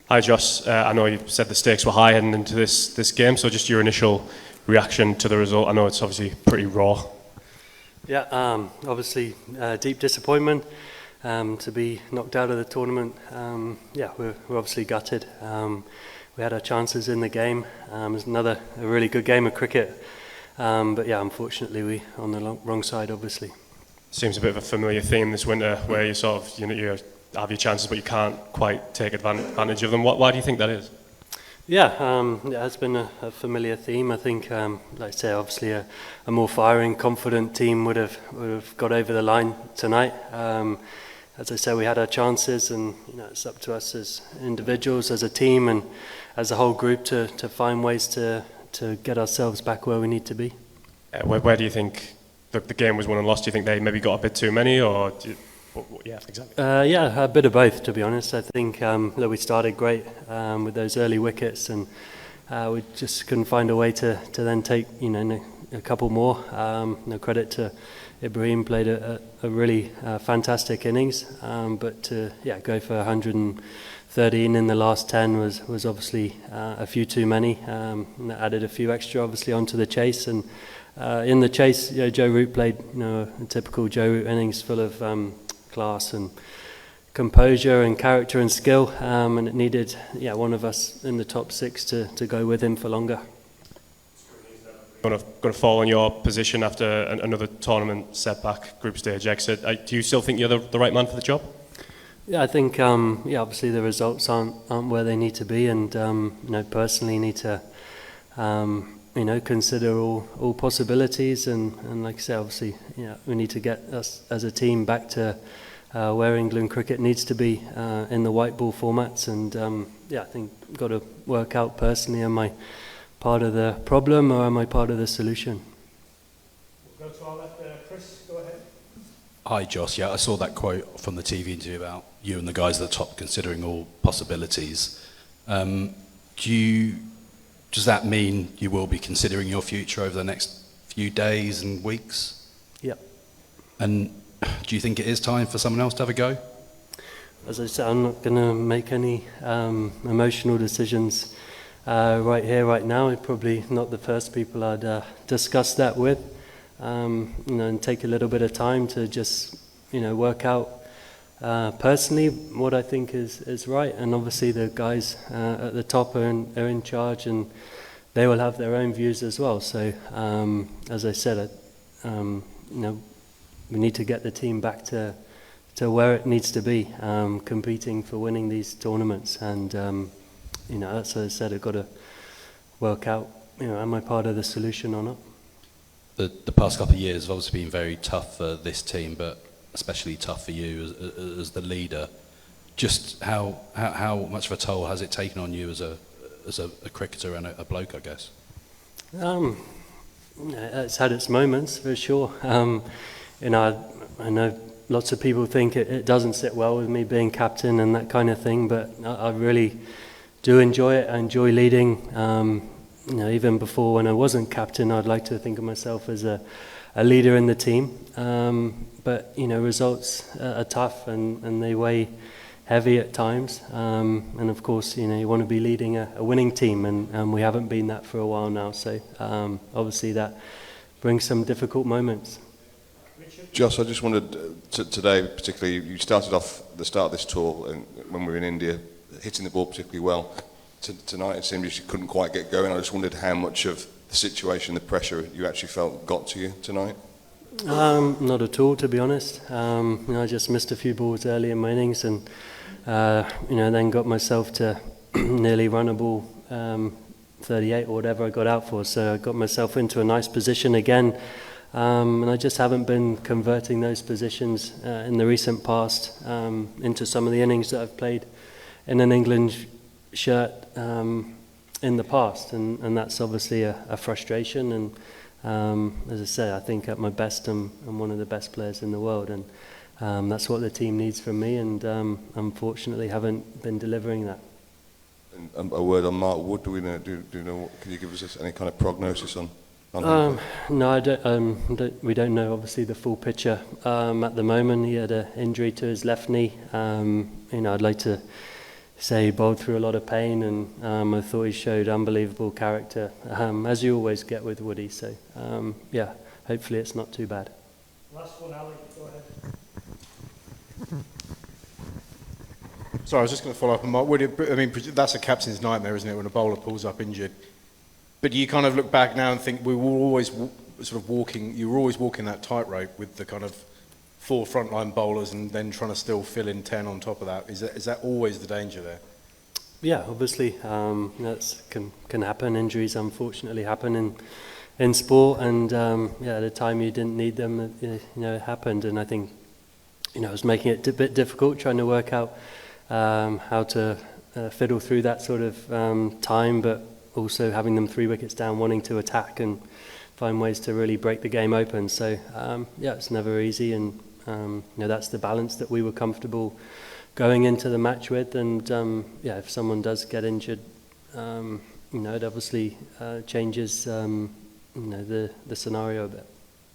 Hi Jos, I know you said the stakes were high heading into this game, so just your initial reaction to the result. I know it's obviously pretty raw. Yeah, obviously deep disappointment to be knocked out of the tournament. Yeah, we're obviously gutted. We had our chances in the game. It was a really good game of cricket, but yeah, unfortunately we on the wrong side, obviously. Seems a bit of a familiar theme this winter, where you sort of you have your chances, but you can't quite take advantage of them. Why do you think that is? Yeah, it has been a familiar theme. I think, like I say, obviously a more firing, confident team would have got over the line tonight. As I said, we had our chances, and it's up to us as individuals, as a team, and as a whole group to find ways to get ourselves back where we need to be. Where do you think the game was won and lost? Do you think they maybe got a bit too many, or yeah, exactly. Yeah, a bit of both, to be honest. I think that we started great with those early wickets, and we just couldn't find a way to then take a couple more. No credit to Ibrahim, played a really fantastic innings, but to go for 113 in the last 10 was obviously a few too many. And that added a few extra, obviously, onto the chase. And in the chase, Joe Root played a typical Joe Root innings, full of class and composure and character and skill, and it needed one of us in the top six to go with him for longer. Going to fall in your position after another tournament setback, group stage exit. Do you still think you're the right man for the job? Yeah, I think obviously the results aren't where they need to be, and personally need to consider all possibilities, and like I say, obviously we need to get us as a team back to where England cricket needs to be in the white ball formats, and I think got to work out personally, am I part of the problem or am I part of the solution? We'll go to our left there. Chris, go ahead. Hi Jos, yeah, I saw that quote from the TV interview about you and the guys at the top considering all possibilities. Does that mean you will be considering your future over the next few days and weeks? Yeah. And do you think it is time for someone else to have a go? As I said, I'm not going to make any emotional decisions right here, right now. I'm probably not the first people I'd discuss that with, and take a little bit of time to just work out personally what I think is right. And obviously the guys at the top are in charge, and they will have their own views as well. So as I said, we need to get the team back to where it needs to be, competing for winning these tournaments. And that's, as I said, I've got to work out, am I part of the solution or not? The past couple of years have obviously been very tough for this team, but especially tough for you as the leader. Just how much of a toll has it taken on you as a cricketer and a bloke, I guess? It's had its moments, for sure. I know lots of people think it doesn't sit well with me being captain and that kind of thing, but I really do enjoy it. I enjoy leading. Even before, when I wasn't captain, I'd like to think of myself as a leader in the team. But results are tough, and they weigh heavy at times. And of course, you want to be leading a winning team, and we haven't been that for a while now. So obviously that brings some difficult moments. Jos, I just wanted today, particularly, you started off the start of this tour, and when we were in India, hitting the ball particularly well. Tonight it seemed you couldn't quite get going. I just wondered how much of the situation, the pressure you actually felt got to you tonight? Not at all, to be honest. I just missed a few balls early in my innings, and then got myself to nearly run a ball 38 or whatever I got out for. So I got myself into a nice position again, and I just haven't been converting those positions in the recent past into some of the innings that I've played in an England shirt in the past, and that's obviously a frustration. And as I say, I think at my best I'm one of the best players in the world, and that's what the team needs from me, and unfortunately haven't been delivering that. And a word on Mark Wood, do you know, can you give us any kind of prognosis on him? No, I don't. We don't know obviously the full picture at the moment. He had an injury to his left knee. I'd like to say he bowled through a lot of pain, and I thought he showed unbelievable character, as you always get with Woody. So yeah, hopefully it's not too bad. Last one, Ali, go ahead. Sorry, I was just going to follow up on Mark. I mean, that's a captain's nightmare, isn't it, when a bowler pulls up injured? But you kind of look back now and think we were always sort of walking. You were always walking that tightrope with the kind of 4 frontline bowlers, and then trying to still fill in 10 on top of that. Is that always the danger there? Yeah, obviously, that's can happen. Injuries unfortunately happen in sport, and yeah, at a time you didn't need them, you know, it happened, and I think, you know, it was making it a bit difficult trying to work out how to fiddle through that sort of time, but also having them 3 wickets down, wanting to attack and find ways to really break the game open. So yeah, it's never easy, and you know, that's the balance that we were comfortable going into the match with. And yeah, if someone does get injured, you know, it obviously changes you know, the scenario a bit.